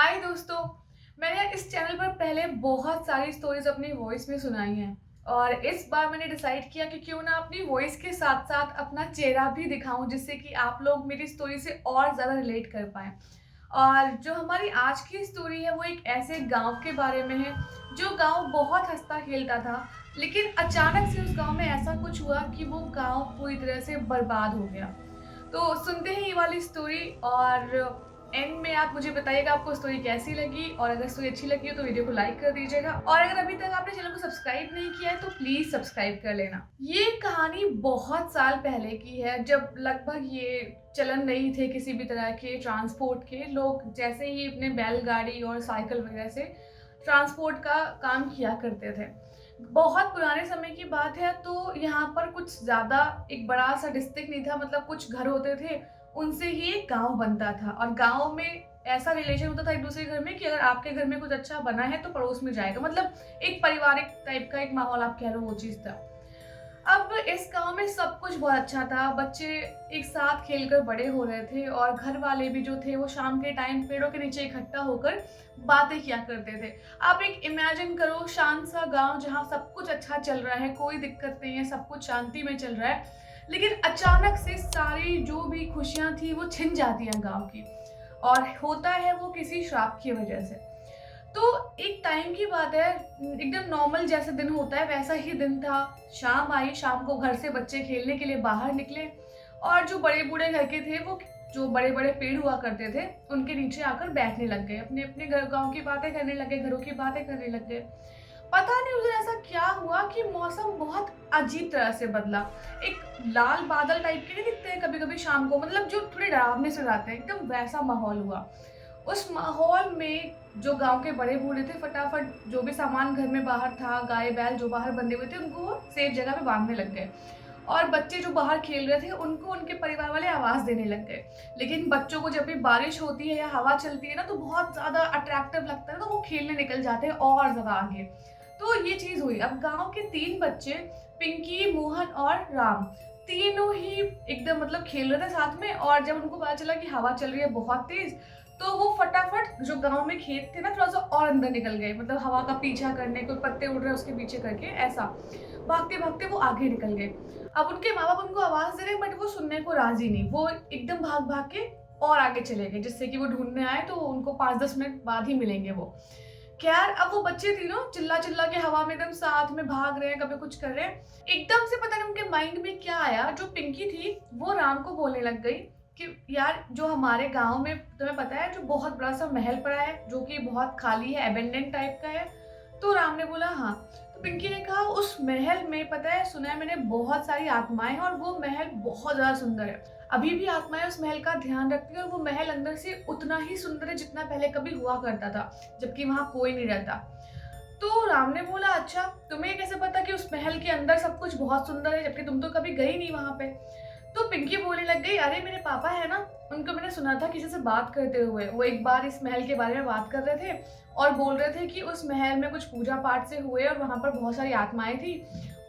हाय दोस्तों। मैंने इस चैनल पर पहले बहुत सारी स्टोरीज अपनी वॉइस में सुनाई हैं और इस बार मैंने डिसाइड किया कि क्यों ना अपनी वॉइस के साथ साथ अपना चेहरा भी दिखाऊं, जिससे कि आप लोग मेरी स्टोरी से और ज़्यादा रिलेट कर पाएं। और जो हमारी आज की स्टोरी है वो एक ऐसे गांव के बारे में है जो गांव बहुत हंसता खेलता था, लेकिन अचानक से उस गांव में ऐसा कुछ हुआ कि वो गांव पूरी तरह से बर्बाद हो गया। तो सुनते हैं ये वाली स्टोरी और एंड में आप मुझे बताइएगा आपको स्टोरी कैसी लगी, और अगर स्टोरी अच्छी लगी हो तो वीडियो को लाइक कर दीजिएगा, और अगर अभी तक आपने चैनल को सब्सक्राइब नहीं किया है तो प्लीज सब्सक्राइब कर लेना। ये कहानी बहुत साल पहले की है, जब लगभग ये चलन नहीं थे किसी भी तरह के ट्रांसपोर्ट के। लोग जैसे ही अपने बैलगाड़ी और साइकिल वगैरह से ट्रांसपोर्ट का काम किया करते थे। बहुत पुराने समय की बात है, तो यहाँ पर कुछ ज़्यादा एक बड़ा सा डिस्ट्रिक्ट नहीं था, मतलब कुछ घर होते थे, उनसे ही एक गांव बनता था। और गांव में ऐसा रिलेशन होता था एक दूसरे घर में कि अगर आपके घर में कुछ अच्छा बना है तो पड़ोस में जाएगा, मतलब एक पारिवारिक टाइप का एक माहौल आप कह लो, वो चीज़ था। अब इस गांव में सब कुछ बहुत अच्छा था। बच्चे एक साथ खेलकर बड़े हो रहे थे और घर वाले भी जो थे वो शाम के टाइम पेड़ों के नीचे इकट्ठा होकर बातें किया करते थे। आप एक इमेजिन करो, शांत सा गांव जहां सब कुछ अच्छा चल रहा है, कोई दिक्कत नहीं है, सब कुछ शांति में चल रहा है, लेकिन अचानक से सारी जो भी खुशियां थी वो छिन जाती हैं गांव की। और होता है वो किसी श्राप की वजह से। तो एक टाइम की बात है, एकदम नॉर्मल जैसे दिन होता है वैसा ही दिन था। शाम आई, शाम को घर से बच्चे खेलने के लिए बाहर निकले और जो बड़े बूढ़े घर के थे वो जो बड़े बड़े पेड़ हुआ करते थे उनके नीचे आकर बैठने लग गए, अपने अपने घर गांव की बातें करने लगे, घरों की बातें करने लग गए। पता नहीं उस दिन ऐसा क्या हुआ कि मौसम बहुत अजीब तरह से बदला। एक लाल बादल टाइप के नहीं दिखते हैं कभी कभी शाम को, मतलब जो थोड़े डरावने से जाते हैं, एकदम वैसा माहौल हुआ। उस माहौल में जो गांव के बड़े बूढ़े थे फटाफट जो भी सामान घर में बाहर था, गाय बैल जो बाहर बंधे हुए थे, उनको सेफ जगह पे बांधने लग गए। और बच्चे जो बाहर खेल रहे थे उनको उनके परिवार वाले आवाज देने लग गए। लेकिन बच्चों को जब भी बारिश होती है या हवा चलती है ना तो बहुत ज्यादा अट्रैक्टिव लगता है, तो वो खेलने निकल जाते हैं और ज्यादा आगे। तो ये चीज हुई। अब गांव के 3 बच्चे, पिंकी, मोहन और राम, तीनों ही एकदम मतलब खेल रहे थे साथ में। और जब उनको पता चला कि हवा चल रही है बहुत तेज, तो वो फटाफट जो गांव में खेत थे ना थोड़ा सा और अंदर निकल गए, मतलब हवा का पीछा करने, कोई पत्ते उड़ रहे हैं उसके पीछे करके, ऐसा भागते भागते वो आगे निकल गए। अब उनके माँ बाप उनको आवाज दे रहे हैं बट वो सुनने को राजी नहीं, वो एकदम भाग भाग के और आगे चले गए, जिससे कि वो ढूंढने आए तो उनको 5-10 मिनट बाद ही मिलेंगे वो। खैर, अब वो बच्चे तीनों चिल्ला चिल्ला के हवा में एकदम साथ में भाग रहे हैं, कभी कुछ कर रहे हैं। एकदम से पता नहीं उनके माइंड में क्या आया, जो पिंकी थी वो राम को बोलने लग गई कि यार, जो हमारे गांव में तुम्हें पता है जो बहुत बड़ा सा महल पड़ा है जो कि बहुत खाली है, एबेंडेंट टाइप का है। तो राम ने बोला हाँ। तो पिंकी ने कहा उस महल में पता है, सुना है मैंने, बहुत सारी आत्माएं हैं और वो महल बहुत ज्यादा सुंदर है। अभी भी आत्माएं उस महल का ध्यान रखती है और वो महल अंदर से उतना ही सुंदर है जितना पहले कभी हुआ करता था, जबकि वहां कोई नहीं रहता। तो राम ने बोला अच्छा, तुम्हें कैसे पता कि उस महल के अंदर सब कुछ बहुत सुंदर है, जबकि तुम तो कभी गई नहीं वहां पे। तो पिंकी बोलने लग गई, अरे मेरे पापा है ना, उनको मैंने सुना था किसी से बात करते हुए, वो एक बार इस महल के बारे में बात कर रहे थे और बोल रहे थे कि उस महल में कुछ पूजा पाठ से हुए और वहां पर बहुत सारी आत्माएं थी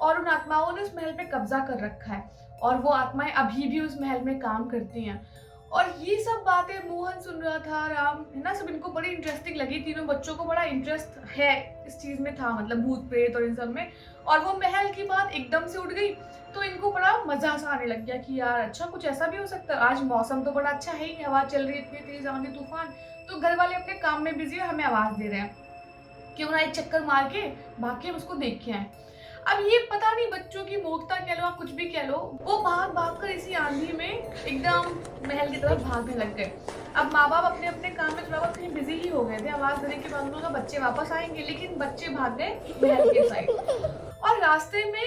और उन आत्माओं ने उस महल पे कब्जा कर रखा है और वो आत्माएं अभी भी उस महल में काम करती हैं। और ये सब बातें मोहन सुन रहा था, राम है ना, सब इनको बड़ी इंटरेस्टिंग लगी, तीनों बच्चों को बड़ा इंटरेस्ट है इस चीज में था, मतलब भूत प्रेत और इन सब में। और वो महल की बात एकदम से उठ गई तो इनको बड़ा मजा सा आने लग गया कि यार अच्छा, कुछ ऐसा भी हो सकता है, आज मौसम तो बड़ा अच्छा है ही, हवा चल रही है इतनी तेज, आंधी तूफान, तो घर वाले अपने काम में बिजी है, हमें आवाज दे रहे हैं, क्यों ना एक चक्कर मार के भाग के हम उसको देख के आए। अब ये पता नहीं बच्चों की मूर्खता कह लो, आप कुछ भी कह लो, वो भाग भाग कर इसी आंधी में एकदम महल की तरफ भागने लग गए। अब माँ बाप अपने अपने काम में थोड़ा बहुत कहीं बिजी ही हो गए थे, आवाज देने के बाद उन्होंने कहा बच्चे वापस आएंगे, लेकिन बच्चे भाग गए महल के साइड। और रास्ते में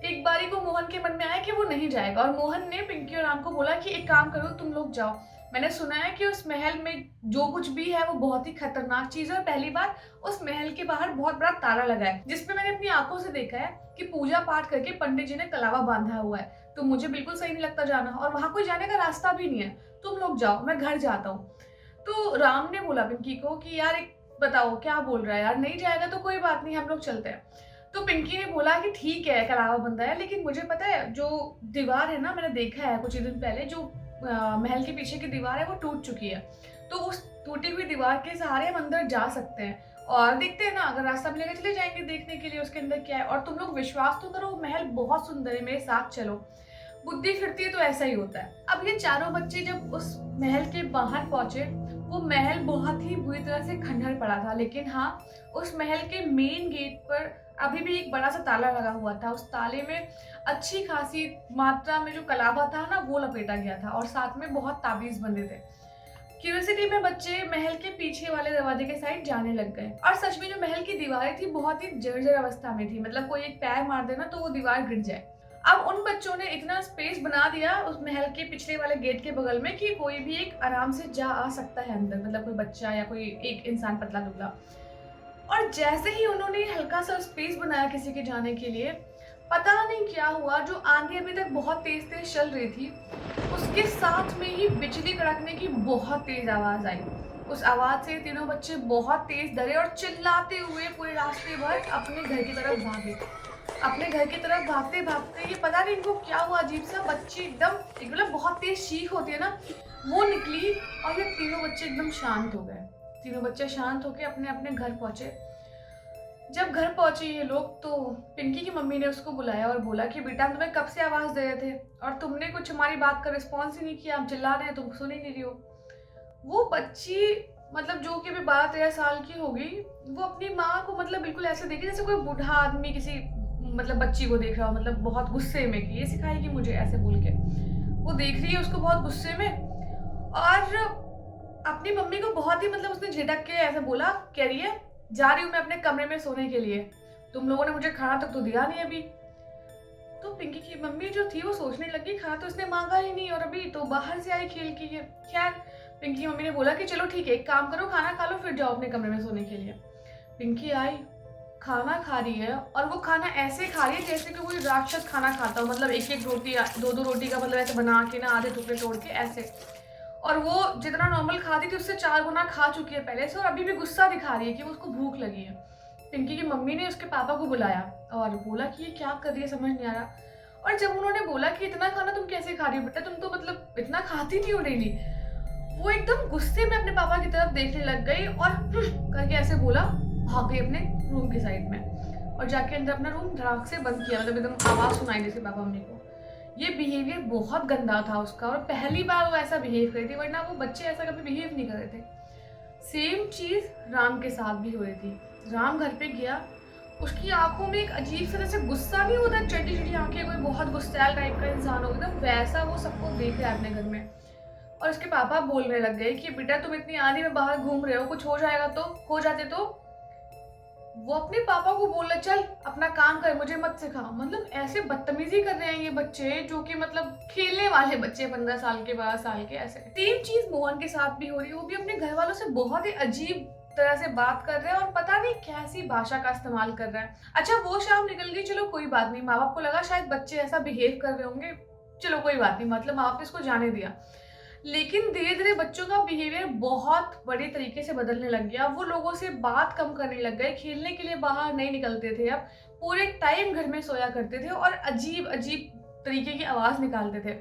एक बारी को मोहन के मन में आया कि वो नहीं जाएगा, और मोहन ने पिंकी और राम को बोला कि एक काम करो, तुम लोग जाओ, मैंने सुना है कि उस महल में जो कुछ भी है वो बहुत ही खतरनाक चीज है, और पहली बार उस महल के बाहर बहुत बड़ा ताला लगा है जिसपे मैंने अपनी आंखों से देखा है कि पूजा पाठ करके पंडित जी ने कलावा बांधा हुआ है, तो मुझे बिल्कुल सही नहीं लगता जाना, और वहां कोई जाने का रास्ता भी नहीं है, तुम लोग जाओ, मैं घर जाता हूँ। तो राम ने बोला पिंकी को कि यार एक बताओ क्या बोल रहा है यार, नहीं जाएगा तो कोई बात नहीं, हम लोग चलते हैं। तो पिंकी ने बोला कि ठीक है कलावा बंदा है, लेकिन मुझे पता है जो दीवार है ना, मैंने देखा है कुछ ही दिन पहले, जो महल के पीछे की दीवार है वो टूट चुकी है, तो उस टूटी हुई दीवार के सहारे हम अंदर जा सकते हैं और देखते हैं ना, अगर रास्ता मिलेगा चले जाएँगे देखने के लिए उसके अंदर क्या है। और तुम लोग विश्वास तो करो, वो महल बहुत सुंदर है, मेरे साथ चलो। बुद्धि फिरती है तो ऐसा ही होता है। अब ये चारों बच्चे जब उस महल के बाहर पहुँचे, वो महल बहुत ही बुरी तरह से खंडहर पड़ा था, लेकिन हाँ, उस महल के मेन गेट पर अभी भी एक बड़ा-सा ताला लगा हुआ था। उस ताले में अच्छी खासी मात्रा में जो कलावा था ना, वो लपेटा गया था और साथ में बहुत ताबीज़ बंधे थे। क्यूरियोसिटी में बच्चे महल के पीछे वाले दरवाजे के साइड जाने लग गए और सच में जो महल की दीवारें थी बहुत ही जर्जर अवस्था में थी, मतलब कोई एक पैर मार देना तो वो दीवार गिर जाए। अब उन बच्चों ने इतना स्पेस बना दिया उस महल के पिछले वाले गेट के बगल में कि कोई भी एक आराम से जा आ सकता है अंदर, मतलब कोई बच्चा या कोई एक इंसान पतला दुबला। और जैसे ही उन्होंने हल्का सा स्पेस बनाया किसी के जाने के लिए, पता नहीं क्या हुआ, जो आंधी अभी तक बहुत तेज तेज चल रही थी, उसके साथ में ही बिजली कड़कने की बहुत तेज आवाज आई। उस आवाज से तीनों बच्चे बहुत तेज डरे और चिल्लाते हुए पूरे रास्ते भर अपने घर की तरफ भागे। अपने घर की तरफ भागते भागते ये पता नहीं इनको क्या हुआ, अजीब सा बच्चे एकदम एक मतलब बहुत तेज चीख होती है ना, वो निकली और ये तीनों बच्चे एकदम शांत हो गए। तीनों बच्चे शांत होकर अपने अपने घर पहुंचे। जब घर पहुंचे ये लोग, तो पिंकी की मम्मी ने उसको बुलाया और बोला कि बेटा, हम तुम्हें कब से आवाज दे रहे थे और तुमने कुछ हमारी बात का रिस्पॉन्स ही नहीं किया, हम चिल्ला रहे हैं तुम सुन ही नहीं रही हो। वो बच्ची मतलब जो कि अभी 12-13 साल की होगी, वो अपनी माँ को मतलब बिल्कुल ऐसे देखी जैसे कोई बूढ़ा आदमी किसी मतलब बच्ची को देख रहा हो, मतलब बहुत गुस्से में कि ये सिखाएगी मुझे ऐसे बोल के। वो देख रही है उसको बहुत गुस्से में और अपनी मम्मी को बहुत ही मतलब उसने झिड़क के ऐसे बोला, कह रही है जा रही हूँ मैं अपने कमरे में सोने के लिए, तुम लोगों ने मुझे खाना तक तो दिया नहीं अभी। तो पिंकी की मम्मी जो थी वो सोचने लगी, खाना तो इसने मांगा ही नहीं और अभी तो बाहर से आई खेल की है। खैर पिंकी की मम्मी ने बोला कि चलो ठीक है, एक काम करो, खाना खा लो फिर जाओ अपने कमरे में सोने के लिए। पिंकी आई, खाना खा रही है और वो खाना ऐसे खा रही है जैसे कि कोई राक्षस खाना खाता हो, मतलब एक एक रोटी दो दो रोटी का मतलब ऐसे बना के ना आधे टुकड़े तोड़ के ऐसे। और वो जितना नॉर्मल खाती थी उससे 4 गुना खा चुकी है पहले से और अभी भी गुस्सा दिखा रही है कि उसको भूख लगी है। पिंकी की मम्मी ने उसके पापा को बुलाया और बोला कि ये क्या कर रही है, समझ नहीं आ रहा। और जब उन्होंने बोला कि इतना खाना तुम कैसे खा रही हो बेटा, तुम तो मतलब इतना खाती नहीं हो डेली, वो एकदम गुस्से में अपने पापा की तरफ देखने लग गई और करके ऐसे बोला, भाग गई अपने रूम की साइड में और जाके अंदर अपना रूम धड़ाक से बंद किया, मतलब एकदम आवाज़ सुनाई जैसे पापा मम्मी को। ये बिहेवियर बहुत गंदा था उसका और पहली बार वो ऐसा बिहेव करी थी, वरना वो बच्चे ऐसा कभी बिहेव नहीं कर रहे थे। सेम चीज़ राम के साथ भी हो रही थी। राम घर पे गया, उसकी आंखों में एक अजीब सा जैसे गुस्सा नहीं होता, चटी चटी आंखें, कोई बहुत गुस्सैल टाइप का इंसान हो, एकदम वैसा वो सबको देख रहा है अपने घर में। और उसके पापा बोलने लग गए कि बेटा तुम इतनी आंधी में बाहर घूम रहे हो, कुछ हो जाएगा तो, हो जाते तो। वो अपने पापा को बोल रहे चल अपना काम कर, मुझे मत सिखा। मतलब ऐसे बदतमीजी कर रहे हैं ये बच्चे, जो कि मतलब खेलने वाले बच्चे, 15 साल के 12 साल के। ऐसे सेम चीज मोहन के साथ भी हो रही है, वो भी अपने घर वालों से बहुत ही अजीब तरह से बात कर रहे हैं और पता नहीं कैसी भाषा का इस्तेमाल कर रहा है। अच्छा वो शाम निकल गई, चलो कोई बात नहीं, माँ बाप को लगा शायद बच्चे ऐसा बिहेव कर रहे होंगे, चलो कोई बात नहीं, मतलब माँ बाप ने इसको जाने दिया। लेकिन धीरे धीरे बच्चों का बिहेवियर बहुत बड़े तरीके से बदलने लग गया। वो लोगों से बात कम करने लग गए, खेलने के लिए बाहर नहीं निकलते थे, अब पूरे टाइम घर में सोया करते थे और अजीब अजीब तरीके की आवाज़ निकालते थे।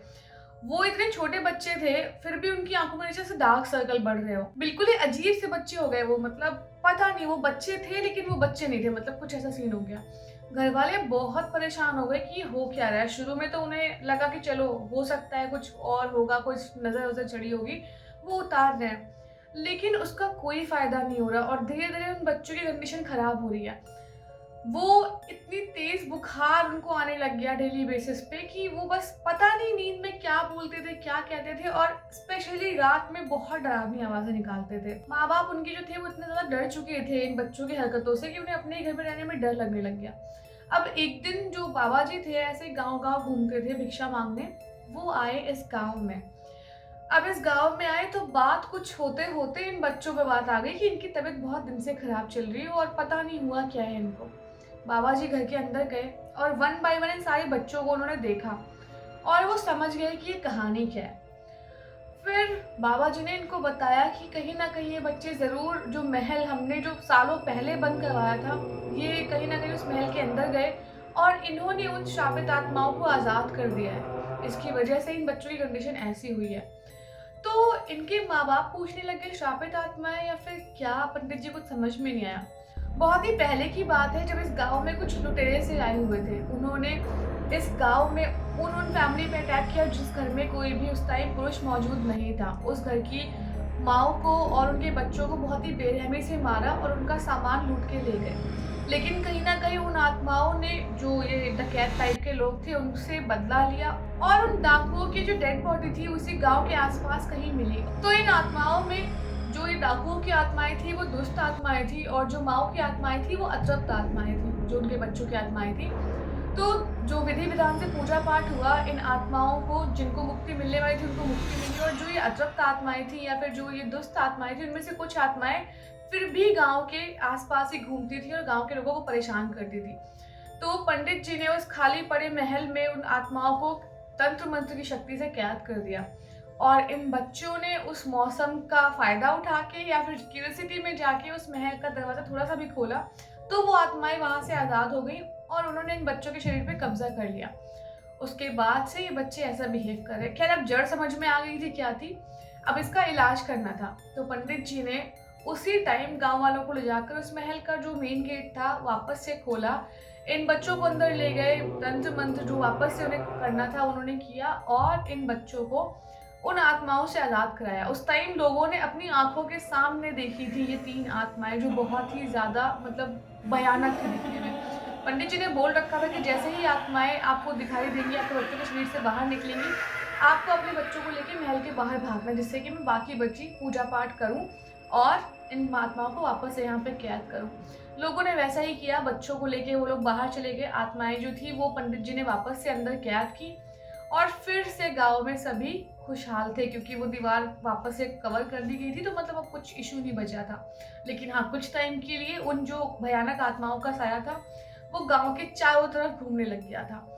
वो इतने छोटे बच्चे थे फिर भी उनकी आंखों में नीचे से डार्क सर्कल बढ़ रहे हो, बिल्कुल ही अजीब से बच्चे हो गए वो। मतलब पता नहीं, वो बच्चे थे लेकिन वो बच्चे नहीं थे, मतलब कुछ ऐसा सीन हो गया। घर वाले बहुत परेशान हो गए कि हो क्या रहा है। शुरू में तो उन्हें लगा कि चलो हो सकता है कुछ और होगा, कुछ नज़र वज़र चढ़ी होगी, वो उतार रहे हैं, लेकिन उसका कोई फ़ायदा नहीं हो रहा और धीरे धीरे उन बच्चों की कंडीशन ख़राब हो रही है। वो इतनी तेज़ बुखार उनको आने लग गया डेली बेसिस पे कि वो बस पता नहीं नींद में क्या बोलते थे, क्या कहते थे और स्पेशली रात में बहुत डरावनी आवाज़ें निकालते थे। माँ बाप उनके जो थे वो इतने ज़्यादा डर चुके थे इन बच्चों की हरकतों से कि उन्हें अपने घर में रहने में डर लगने लग गया। अब एक दिन जो बाबा जी थे ऐसे गांव-गांव घूमते थे भिक्षा मांगने, वो आए इस गांव में। अब इस गांव में आए तो बात कुछ होते होते इन बच्चों पे बात आ गई कि इनकी तबीयत बहुत दिन से खराब चल रही है और पता नहीं हुआ क्या है इनको। बाबा जी घर के अंदर गए और वन बाय वन इन सारे बच्चों को उन्होंने देखा और वो समझ गए कि ये कहानी क्या है। फिर बाबा जी ने इनको बताया कि कहीं ना कहीं ये बच्चे ज़रूर जो महल हमने जो सालों पहले बंद करवाया था, ये कहीं ना कहीं उस महल के अंदर गए और इन्होंने उन शापित आत्माओं को आज़ाद कर दिया है। इसकी वजह से इन बच्चों की कंडीशन ऐसी हुई है। तो इनके माँ-बाप पूछने लगे श्रापित आत्मा है या फिर क्या? पंडित जी कुछ समझ में नहीं आया। बहुत ही पहले की बात है जब इस गाँव में कुछ लुटेरे से आए हुए थे। उन्होंने इस गाँव में उन फैमिली पे अटैक किया जिस घर में कोई भी उस टाइम पुरुष मौजूद नहीं था। उस घर की माँओं को और उनके बच्चों को बहुत ही बेरहमी से मारा और उनका सामान लूट के ले गए। लेकिन कहीं न कहीं उन आत्माओं ने, जो ये डकैत टाइप के लोग थे, उनसे बदला लिया और उन डाकुओं की जो डेड बॉडी थी उसी गाँव के आस-पास कहीं मिली। तो इन आत्माओं में जो ये डाकुओं की आत्माएँ थी वो दुष्ट आत्माएँ थी और जो माँओं की आत्माएँ थी वो अतृप्त आत्माएँ थी, जो उनके बच्चों की आत्माएँ थी। तो जो विधि-विधान से पूजा-पाठ हुआ, इन आत्माओं को जिनको मुक्ति मिलने वाली थी उनको मुक्ति मिली और जो ये अतृप्त आत्माएँ थी या फिर जो ये दुष्ट आत्माएँ थी, उनमें से कुछ आत्माएँ फिर भी गाँव के आस-पास ही घूमती थी और गाँव के लोगों को परेशान करती थी। तो पंडित जी ने उस खाली पड़े महल में उन आत्माओं को तंत्र मंत्र की शक्ति से कैद कर दिया और इन बच्चों ने उस मौसम का फ़ायदा उठा के या फिर क्यूरियोसिटी में जाके उस महल का दरवाज़ा थोड़ा-सा भी खोला, तो वो आत्माएँ वहाँ से आज़ाद हो गईं और उन्होंने इन बच्चों के शरीर पे कब्ज़ा कर लिया। उसके बाद से ये बच्चे ऐसा बिहेव कर रहे हैं। खैर अब जड़ समझ में आ गई थी क्या थी, अब इसका इलाज करना था। तो पंडित जी ने उसी टाइम गाँव वालों को ले जाकर उस महल का जो मेन गेट था वापस से खोला। इन बच्चों को अंदर ले गए, तंत्र मंत्र जो वापस से उन्हें करना था उन्होंने किया और इन बच्चों को उन आत्माओं से आज़ाद कराया। उस टाइम लोगों ने अपनी आँखों के सामने देखी थी ये 3 आत्माएँ जो बहुत ही ज़्यादा मतलब भयानक थी दिखने में। पंडित जी ने बोल रखा था कि जैसे ही आत्माएँ आपको दिखाई देंगी, आपके बच्चों के शरीर से बाहर निकलेंगी, आपको अपने बच्चों को लेके महल के बाहर भागना है, जिससे कि मैं बाकी बची पूजा-पाठ करूँ और इन आत्माओं को वापस से यहाँ पे कैद करूँ। लोगों ने वैसा ही किया, बच्चों को लेके वो लोग बाहर चले गए, आत्माएँ जो थी वो पंडित जी ने वापस से अंदर कैद की और फिर से गाँव में सभी खुशहाल थे क्योंकि वो दीवार वापस से कवर कर दी गई थी, तो मतलब अब कुछ इश्यू नहीं बचा था। लेकिन हाँ, कुछ टाइम के लिए उन जो भयानक आत्माओं का साया था, वो गाँव के चारों तरफ घूमने लग गया था।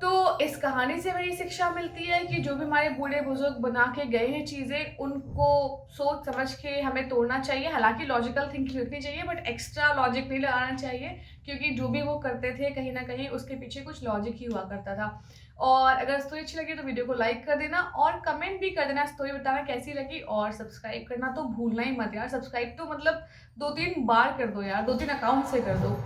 तो इस कहानी से हमें ये शिक्षा मिलती है कि जो भी हमारे बूढ़े-बुज़ुर्ग बना के गए हैं चीज़ें, उनको सोच समझ के हमें तोड़ना चाहिए। हालाँकि लॉजिकल थिंकिंग रखनी चाहिए बट एक्स्ट्रा लॉजिक नहीं लगाना चाहिए क्योंकि जो भी वो करते थे कहीं न कहीं उसके पीछे कुछ लॉजिक ही हुआ करता था। और अगर स्टोरी अच्छी लगी तो वीडियो को लाइक कर देना और कमेंट भी कर देना, स्टोरी बताना कैसी लगी और सब्सक्राइब करना तो भूलना ही मत यार। सब्सक्राइब तो मतलब 2-3 बार कर दो यार, 2-3 अकाउंट से कर दो।